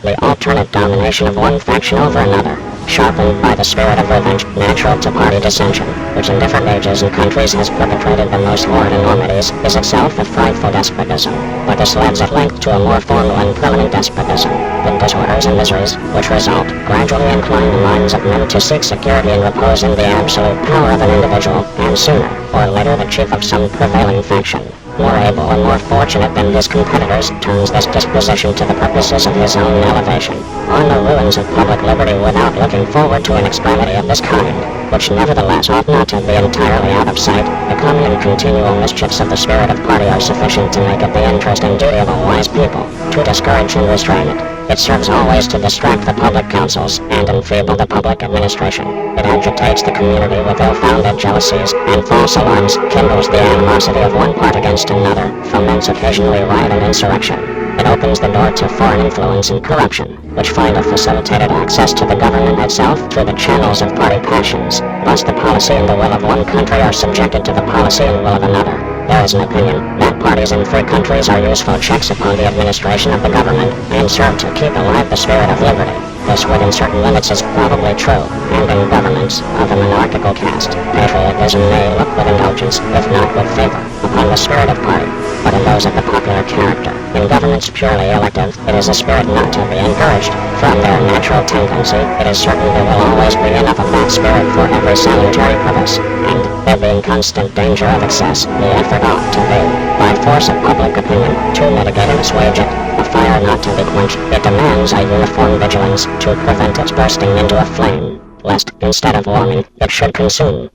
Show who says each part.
Speaker 1: the alternate domination of one faction over another, sharpened by the spirit of revenge natural to party dissension, which in different ages and countries has perpetrated the most horrid enormities, is itself a frightful despotism. But this leads at length to a more formal and permanent despotism, the disorders and miseries which result gradually incline the minds of men to seek security and repose in the absolute power of an individual, and sooner or later the chief of some prevailing faction, more able or more fortunate than his competitors, turns this disposition to the purposes of his own elevation, on the ruins of public liberty without looking forward to an extremity of this kind, which nevertheless ought not to be entirely out of sight. The common and continual mischiefs of the spirit of party are sufficient to make it the interest and duty of a wise people to discourage and restrain it. It serves always to distract the public councils and enfeeble the public administration. It agitates the community with ill-founded jealousies and false alarms, kindles the animosity of one part against another, foments occasionally riot and insurrection. It opens the door to foreign influence and corruption, which find a facilitated access to the government itself through the channels of party passions. Thus the policy and the will of one country are subjected to the policy and will of another. There is an opinion that parties in free countries are useful checks upon the administration of the government, and serve to keep alive the spirit of liberty. This within certain limits is probably true, and in governments of a monarchical caste, patriotism may look with indulgence, if not with favor, upon the spirit of party. But in those of the popular character, in governments purely elective, it is a spirit not to be encouraged. From their natural tendency, it is certain there will always be enough of that spirit for every salutary purpose, and, there being constant danger of excess, the effort ought to be, by force of public opinion, to mitigate and assuage it. A fire not to be quenched, it demands a uniform vigilance to prevent its bursting into a flame, lest, instead of warming, it should consume.